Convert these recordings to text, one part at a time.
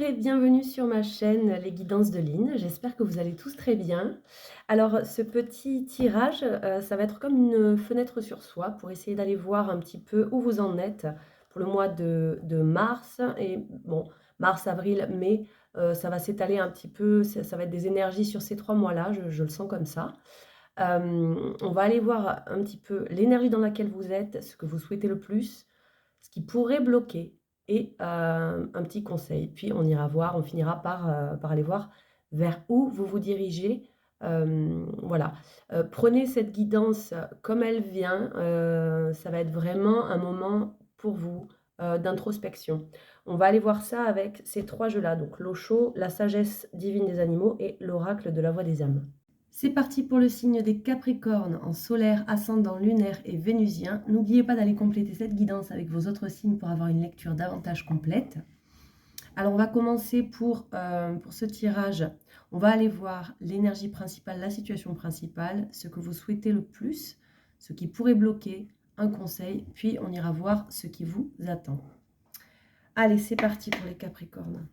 et bienvenue sur ma chaîne Les Guidances de Lynn. J'espère que vous allez tous très bien. Alors ce petit tirage, ça va être comme une fenêtre sur soi pour essayer d'aller voir un petit peu où vous en êtes pour le mois de mars et bon, mars, avril, mai, ça va s'étaler un petit peu, ça va être des énergies sur ces 3 mois-là, je le sens comme ça. On va aller voir un petit peu l'énergie dans laquelle vous êtes, ce que vous souhaitez le plus, ce qui pourrait bloquer et un petit conseil. Puis on finira par aller voir vers où vous vous dirigez. Voilà. Prenez cette guidance comme elle vient. Ça va être vraiment un moment pour vous d'introspection. On va aller voir ça avec ces 3 jeux-là, donc l'Osho, la sagesse divine des animaux et l'oracle de la voix des âmes. C'est parti pour le signe des Capricornes en solaire, ascendant, lunaire et vénusien. N'oubliez pas d'aller compléter cette guidance avec vos autres signes pour avoir une lecture davantage complète. Alors on va commencer pour ce tirage. On va aller voir l'énergie principale, la situation principale, ce que vous souhaitez le plus, ce qui pourrait bloquer, un conseil, puis on ira voir ce qui vous attend. Allez, c'est parti pour les Capricornes.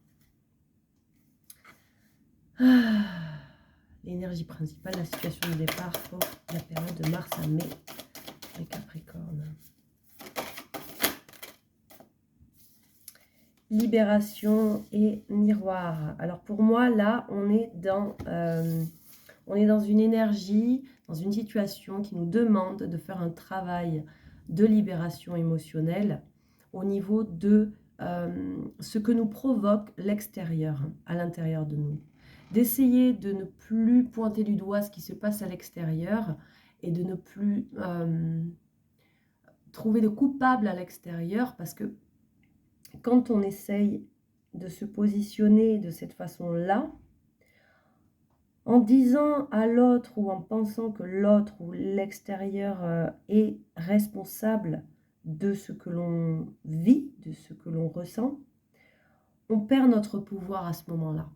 L'énergie principale, la situation de départ pour la période de mars à mai, les Capricornes. Libération et miroir. Alors pour moi, là, on est dans une énergie, dans une situation qui nous demande de faire un travail de libération émotionnelle au niveau de ce que nous provoque l'extérieur, à l'intérieur de nous. D'essayer de ne plus pointer du doigt ce qui se passe à l'extérieur et de ne plus trouver de coupable à l'extérieur, parce que quand on essaye de se positionner de cette façon-là, en disant à l'autre ou en pensant que l'autre ou l'extérieur est responsable de ce que l'on vit, de ce que l'on ressent, on perd notre pouvoir à ce moment-là.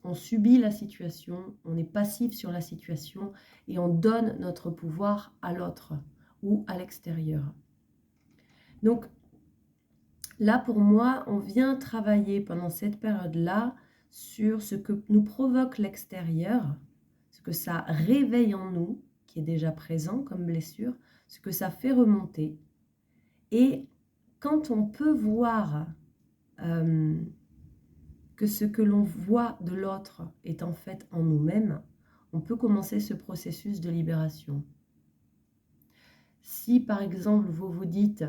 On subit la situation, on est passif sur la situation et on donne notre pouvoir à l'autre ou à l'extérieur. Donc là, pour moi, on vient travailler pendant cette période-là sur ce que nous provoque l'extérieur, ce que ça réveille en nous, qui est déjà présent comme blessure, ce que ça fait remonter. Et quand on peut voir que ce que l'on voit de l'autre est en fait en nous-mêmes, on peut commencer ce processus de libération. Si par exemple vous vous dites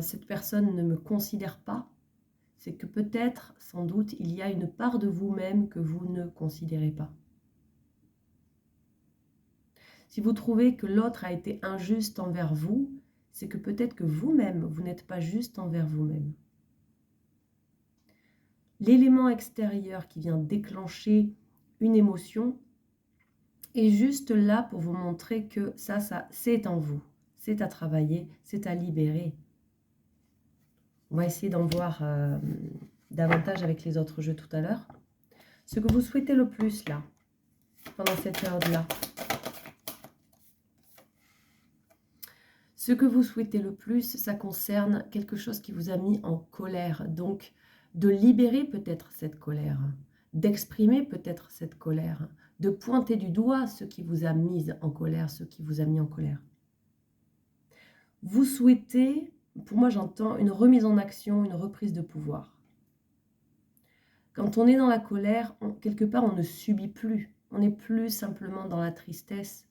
cette personne ne me considère pas, c'est que peut-être, sans doute, il y a une part de vous-même que vous ne considérez pas. Si vous trouvez que l'autre a été injuste envers vous, c'est que peut-être que vous-même, vous n'êtes pas juste envers vous-même. L'élément extérieur qui vient déclencher une émotion est juste là pour vous montrer que ça c'est en vous. C'est à travailler, c'est à libérer. On va essayer d'en voir davantage avec les autres jeux tout à l'heure. Ce que vous souhaitez le plus là, pendant cette période-là. Ce que vous souhaitez le plus, ça concerne quelque chose qui vous a mis en colère. Donc, de libérer peut-être cette colère, d'exprimer peut-être cette colère, de pointer du doigt ce qui vous a mis en colère, ce qui vous a mis en colère. Vous souhaitez, pour moi j'entends, une remise en action, une reprise de pouvoir. Quand on est dans la colère, quelque part on ne subit plus. On n'est plus simplement dans la tristesse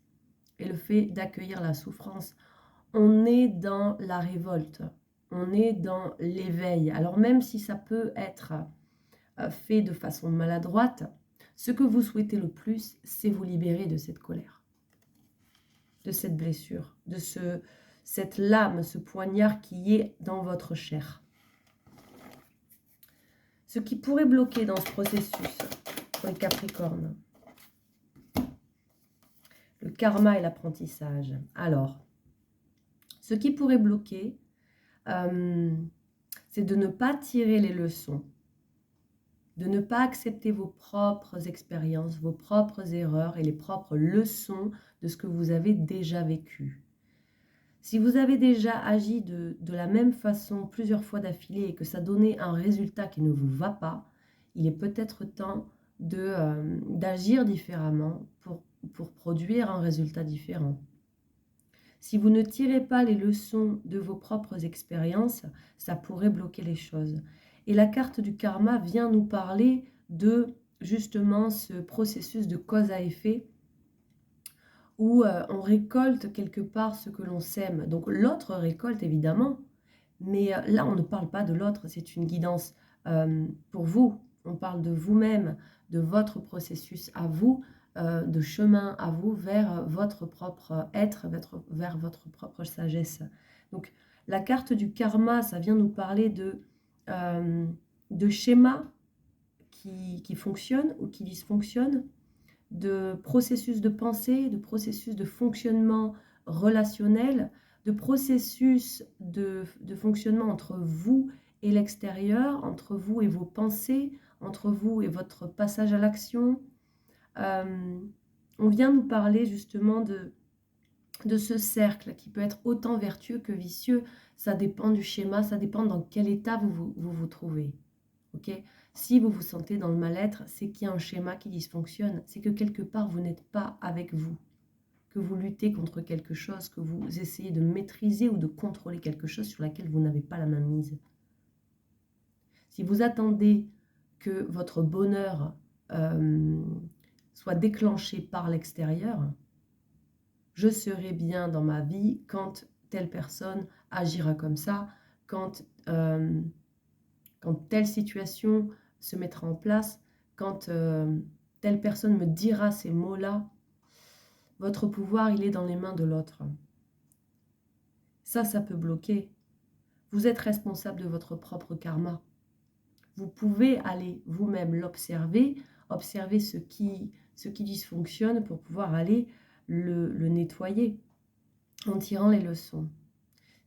et le fait d'accueillir la souffrance. On est dans la révolte, on est dans l'éveil. Alors même si ça peut être fait de façon maladroite, ce que vous souhaitez le plus, c'est vous libérer de cette colère, de cette blessure, de cette lame, ce poignard qui est dans votre chair. Ce qui pourrait bloquer dans ce processus pour les Capricornes, le karma et l'apprentissage. Alors, ce qui pourrait bloquer, c'est de ne pas tirer les leçons, de ne pas accepter vos propres expériences, vos propres erreurs et les propres leçons de ce que vous avez déjà vécu. Si vous avez déjà agi de la même façon plusieurs fois d'affilée et que ça donnait un résultat qui ne vous va pas, il est peut-être temps d'agir différemment pour produire un résultat différent. Si vous ne tirez pas les leçons de vos propres expériences, ça pourrait bloquer les choses. Et la carte du karma vient nous parler de justement ce processus de cause à effet où on récolte quelque part ce que l'on sème. Donc l'autre récolte évidemment, mais là on ne parle pas de l'autre, c'est une guidance pour vous. On parle de vous-même, de votre processus à vous, de chemin à vous vers votre propre être, vers votre propre sagesse. Donc la carte du karma, ça vient nous parler de schémas qui fonctionnent ou qui dysfonctionnent, de processus de pensée, de processus de fonctionnement relationnel, de processus de fonctionnement entre vous et l'extérieur, entre vous et vos pensées, entre vous et votre passage à l'action. On vient nous parler justement de ce cercle qui peut être autant vertueux que vicieux. Ça dépend du schéma, ça dépend dans quel état vous trouvez. Okay, si vous vous sentez dans le mal-être, c'est qu'il y a un schéma qui dysfonctionne. C'est que quelque part, vous n'êtes pas avec vous. Que vous luttez contre quelque chose, que vous essayez de maîtriser ou de contrôler quelque chose sur laquelle vous n'avez pas la main mise. Si vous attendez que votre bonheur soit déclenché par l'extérieur, je serai bien dans ma vie quand telle personne agira comme ça, quand telle situation se mettra en place, quand telle personne me dira ces mots-là, votre pouvoir, il est dans les mains de l'autre. Ça peut bloquer. Vous êtes responsable de votre propre karma. Vous pouvez aller vous-même l'observer, observer ce qui dysfonctionne pour pouvoir aller le nettoyer en tirant les leçons.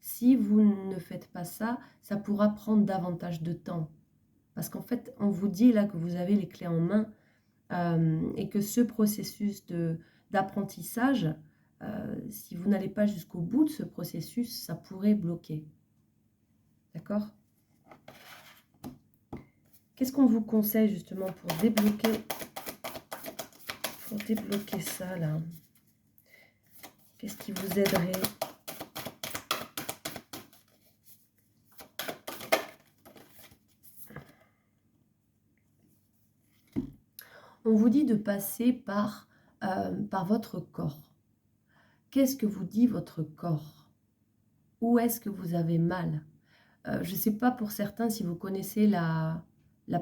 Si vous ne faites pas ça, ça pourra prendre davantage de temps. Parce qu'en fait, on vous dit là que vous avez les clés en main et que ce processus d'apprentissage, si vous n'allez pas jusqu'au bout de ce processus, ça pourrait bloquer. D'accord? Qu'est-ce qu'on vous conseille justement pour débloquer ça là? Qu'est-ce qui vous aiderait? On vous dit de passer par votre corps. Qu'est-ce que vous dit votre corps? Où est-ce que vous avez mal? Je ne sais pas pour certains si vous connaissez la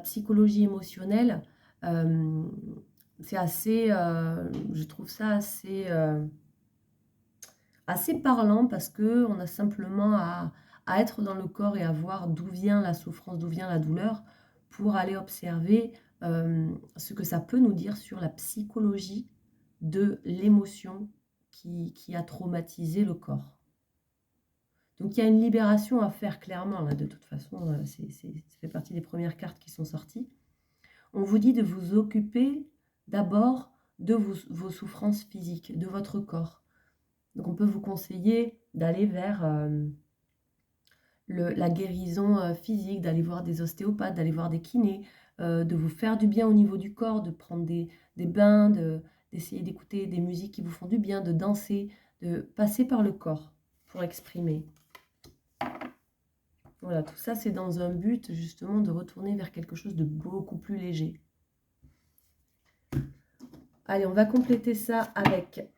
psychologie émotionnelle. C'est assez, je trouve ça assez parlant parce qu'on a simplement à être dans le corps et à voir d'où vient la souffrance, d'où vient la douleur pour aller observer ce que ça peut nous dire sur la psychologie de l'émotion qui a traumatisé le corps. Donc il y a une libération à faire clairement, là, de toute façon, ça fait partie des premières cartes qui sont sorties. On vous dit de vous occuper d'abord de vos souffrances physiques, de votre corps. Donc on peut vous conseiller d'aller vers la guérison physique, d'aller voir des ostéopathes, d'aller voir des kinés, de vous faire du bien au niveau du corps, de prendre des bains, d'essayer d'écouter des musiques qui vous font du bien, de danser, de passer par le corps pour exprimer. Voilà, tout ça c'est dans un but justement de retourner vers quelque chose de beaucoup plus léger. Allez, on va compléter ça avec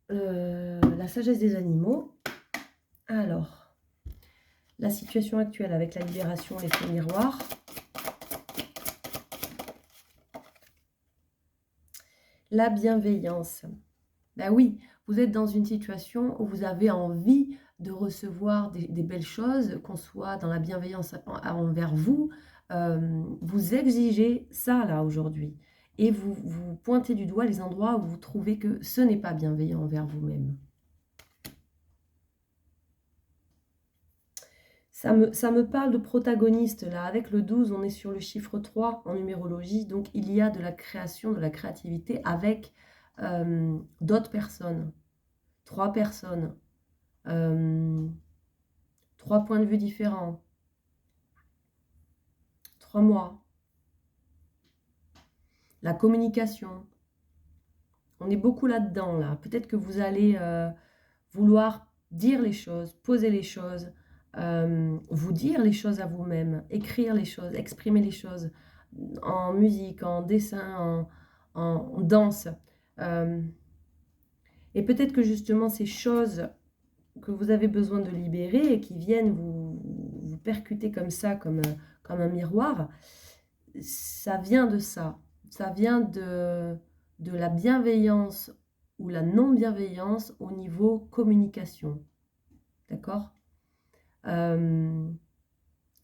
la sagesse des animaux. Alors, la situation actuelle avec la libération, l'effet miroir. La bienveillance. Ben oui, vous êtes dans une situation où vous avez envie de recevoir des belles choses, qu'on soit dans la bienveillance envers vous. Vous exigez ça là aujourd'hui. Et vous pointez du doigt les endroits où vous trouvez que ce n'est pas bienveillant envers vous-même. Ça me parle de protagoniste, là. Avec le 12, on est sur le chiffre 3 en numérologie. Donc, il y a de la création, de la créativité avec d'autres personnes. 3 personnes. 3 points de vue différents, 3 mois, la communication. On est beaucoup là-dedans, là. Peut-être que vous allez vouloir dire les choses, poser les choses, vous dire les choses à vous-même, écrire les choses, exprimer les choses en musique, en dessin, en danse. Et peut-être que justement ces choses que vous avez besoin de libérer et qui viennent vous percuter comme ça, comme un miroir, ça vient de ça. Ça vient de la bienveillance ou la non-bienveillance au niveau communication. D'accord?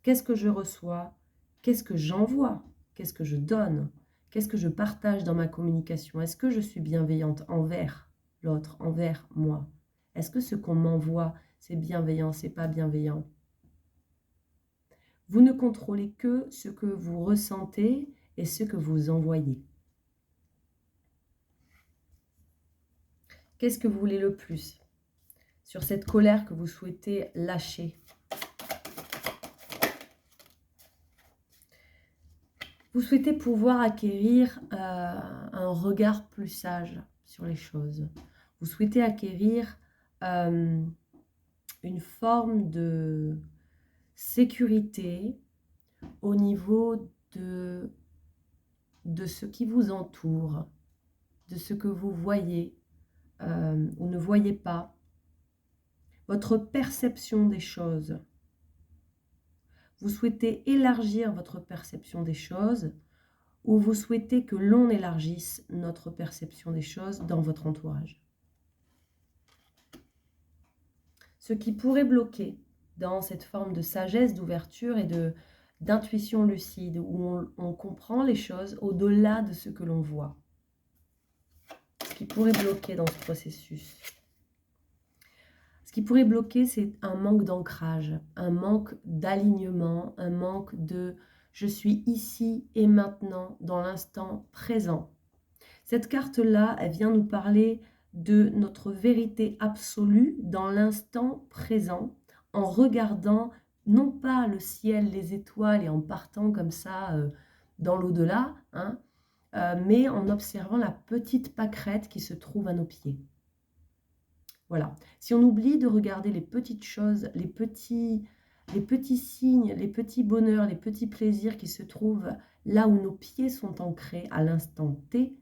Qu'est-ce que je reçois? Qu'est-ce que j'envoie? Qu'est-ce que je donne? Qu'est-ce que je partage dans ma communication? Est-ce que je suis bienveillante envers l'autre, envers moi? Est-ce que ce qu'on m'envoie, c'est bienveillant, c'est pas bienveillant? Vous ne contrôlez que ce que vous ressentez et ce que vous envoyez. Qu'est-ce que vous voulez le plus sur cette colère que vous souhaitez lâcher? Vous souhaitez pouvoir acquérir un regard plus sage sur les choses. Vous souhaitez acquérir une forme de sécurité au niveau de ce qui vous entoure, de ce que vous voyez ou ne voyez pas, votre perception des choses. Vous souhaitez élargir votre perception des choses ou vous souhaitez que l'on élargisse notre perception des choses dans votre entourage. Ce qui pourrait bloquer dans cette forme de sagesse, d'ouverture et d'intuition lucide, où on comprend les choses au-delà de ce que l'on voit. Ce qui pourrait bloquer dans ce processus. Ce qui pourrait bloquer, c'est un manque d'ancrage, un manque d'alignement, un manque de « je suis ici et maintenant, dans l'instant présent ». Cette carte-là, elle vient nous parler de notre vérité absolue dans l'instant présent, en regardant non pas le ciel, les étoiles et en partant comme ça dans l'au-delà, hein, mais en observant la petite pâquerette qui se trouve à nos pieds. Voilà. Si on oublie de regarder les petites choses, les petits signes, les petits bonheurs, les petits plaisirs qui se trouvent là où nos pieds sont ancrés à l'instant T,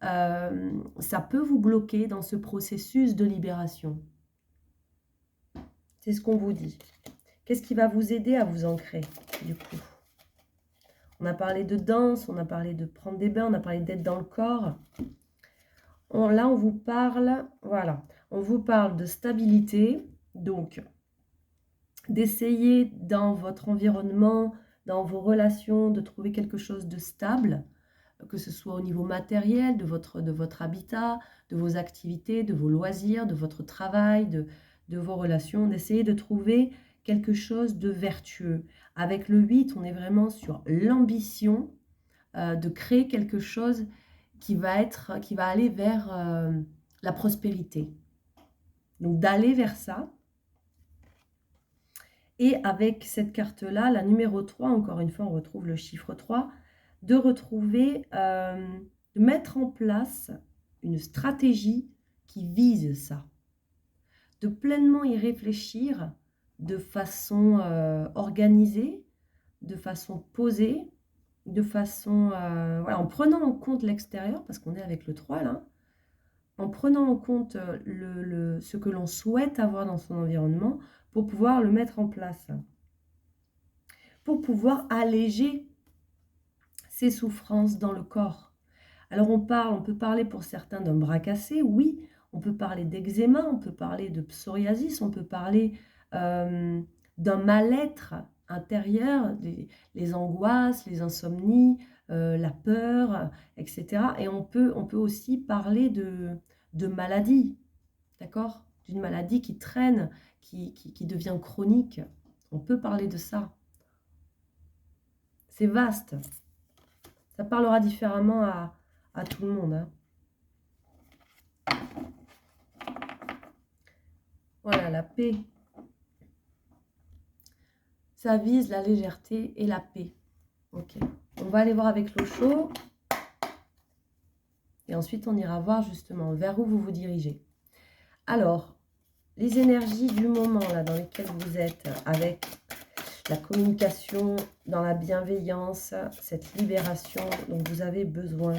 ça peut vous bloquer dans ce processus de libération. C'est ce qu'on vous dit. Qu'est-ce qui va vous aider à vous ancrer, du coup? On a parlé de danse, on a parlé de prendre des bains, on a parlé d'être dans le corps. Là, on vous parle, voilà, on vous parle de stabilité, donc d'essayer dans votre environnement, dans vos relations, de trouver quelque chose de stable, que ce soit au niveau matériel, de votre habitat, de vos activités, de vos loisirs, de votre travail, de vos relations, d'essayer de trouver quelque chose de vertueux. Avec le 8, on est vraiment sur l'ambition de créer quelque chose qui va aller vers la prospérité. Donc d'aller vers ça. Et avec cette carte-là, la numéro 3, encore une fois, on retrouve le chiffre 3, de retrouver, de mettre en place une stratégie qui vise ça. De pleinement y réfléchir de façon organisée, de façon posée, de façon, voilà, en prenant en compte l'extérieur, parce qu'on est avec le 3 là, en prenant en compte ce que l'on souhaite avoir dans son environnement pour pouvoir le mettre en place, pour pouvoir alléger ses souffrances dans le corps. Alors on peut parler pour certains d'un bras cassé, oui, on peut parler d'eczéma, on peut parler de psoriasis, on peut parler d'un mal-être intérieur, les angoisses, les insomnies, la peur, etc. Et on peut aussi parler de maladie, d'accord? D'une maladie qui traîne, qui devient chronique. On peut parler de ça. C'est vaste. Ça parlera différemment à tout le monde, hein. Voilà, la paix. Ça vise la légèreté et la paix. Ok. On va aller voir avec l'eau chaude. Et ensuite, on ira voir justement vers où vous vous dirigez. Alors, les énergies du moment là dans lesquelles vous êtes, avec la communication, dans la bienveillance, cette libération dont vous avez besoin.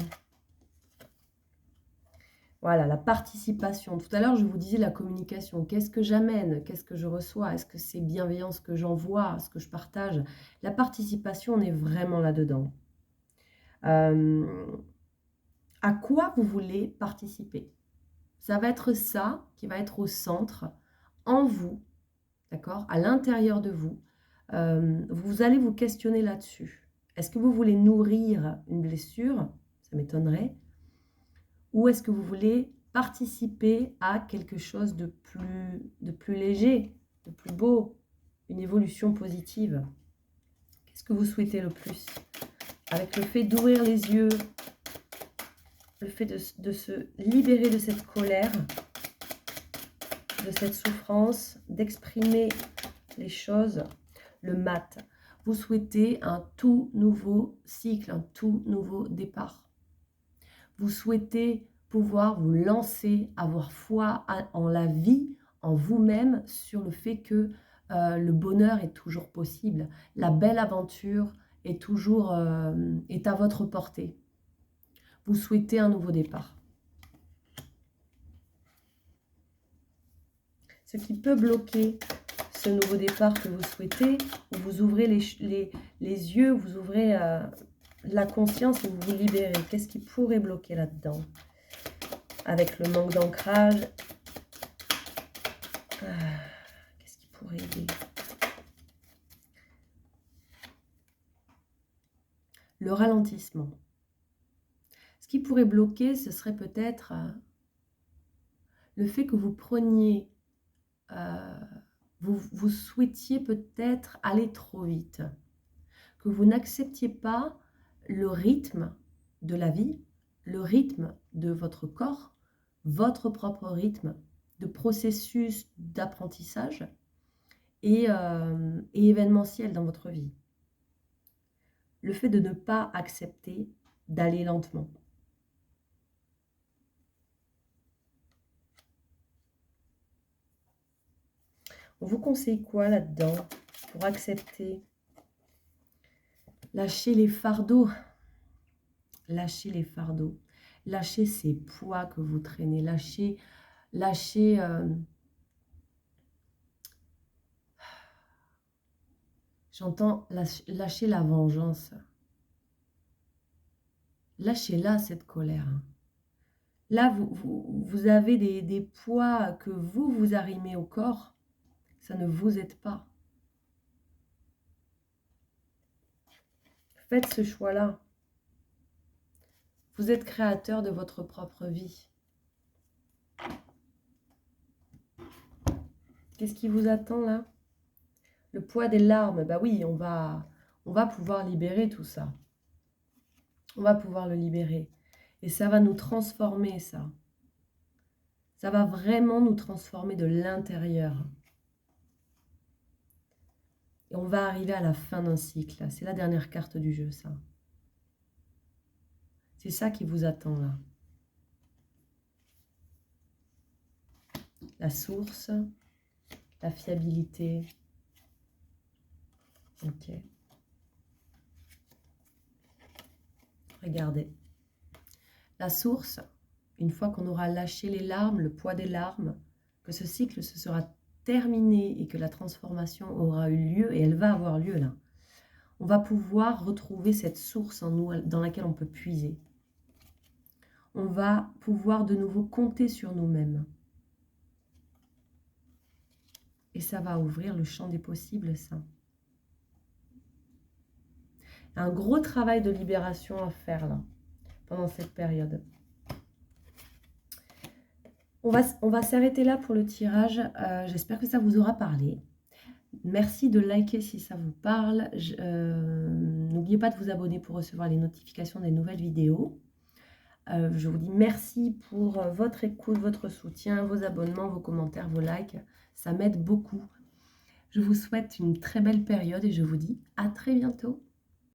Voilà, la participation. Tout à l'heure, je vous disais la communication. Qu'est-ce que j'amène? Qu'est-ce que je reçois? Est-ce que c'est bienveillance que j'envoie? Ce que je partage? La participation, on est vraiment là-dedans. À quoi vous voulez participer? Ça va être ça qui va être au centre, en vous, d'accord? À l'intérieur de vous. Vous allez vous questionner là-dessus. Est-ce que vous voulez nourrir une blessure? Ça m'étonnerait. Ou est-ce que vous voulez participer à quelque chose de plus léger, de plus beau, une évolution positive? Qu'est-ce que vous souhaitez le plus? Avec le fait d'ouvrir les yeux, le fait de se libérer de cette colère, de cette souffrance, d'exprimer les choses, le mat. Vous souhaitez un tout nouveau cycle, un tout nouveau départ. Vous souhaitez pouvoir vous lancer, avoir foi en la vie, en vous-même, sur le fait que le bonheur est toujours possible. La belle aventure est toujours est à votre portée. Vous souhaitez un nouveau départ. Ce qui peut bloquer ce nouveau départ que vous souhaitez, où vous ouvrez les yeux, vous ouvrez la conscience et vous vous libérez. Qu'est-ce qui pourrait bloquer là-dedans? Avec le manque d'ancrage, qu'est-ce qui pourrait aider? Le ralentissement. Ce qui pourrait bloquer, ce serait peut-être le fait que vous preniez, vous souhaitiez peut-être aller trop vite, que vous n'acceptiez pas le rythme de la vie, le rythme de votre corps, votre propre rythme de processus d'apprentissage et événementiel dans votre vie. Le fait de ne pas accepter d'aller lentement. On vous conseille quoi là-dedans pour accepter? Lâcher les fardeaux. Lâcher les fardeaux. Lâcher ces poids que vous traînez. Lâcher j'entends lâcher la vengeance. Lâchez-la, cette colère. Là, vous avez des poids que vous arrimez au corps. Ça ne vous aide pas. Faites ce choix-là. Vous êtes créateur de votre propre vie. Qu'est-ce qui vous attend là? Le poids des larmes. Bah oui, on va pouvoir libérer tout ça. On va pouvoir le libérer. Et ça va nous transformer, ça. Ça va vraiment nous transformer de l'intérieur. Et on va arriver à la fin d'un cycle. C'est la dernière carte du jeu, ça. C'est ça qui vous attend, là. La source, la fiabilité. Ok. Regardez. La source, une fois qu'on aura lâché les larmes, le poids des larmes, que ce cycle se sera terminé et que la transformation aura eu lieu, et elle va avoir lieu là, on va pouvoir retrouver cette source en nous dans laquelle on peut puiser. On va pouvoir de nouveau compter sur nous-mêmes. Et ça va ouvrir le champ des possibles, ça. Un gros travail de libération à faire là, pendant cette période. On va s'arrêter là pour le tirage. J'espère que ça vous aura parlé. Merci de liker si ça vous parle. N'oubliez pas de vous abonner pour recevoir les notifications des nouvelles vidéos. Je vous dis merci pour votre écoute, votre soutien, vos abonnements, vos commentaires, vos likes. ça m'aide beaucoup. Je vous souhaite une très belle période et je vous dis à très bientôt.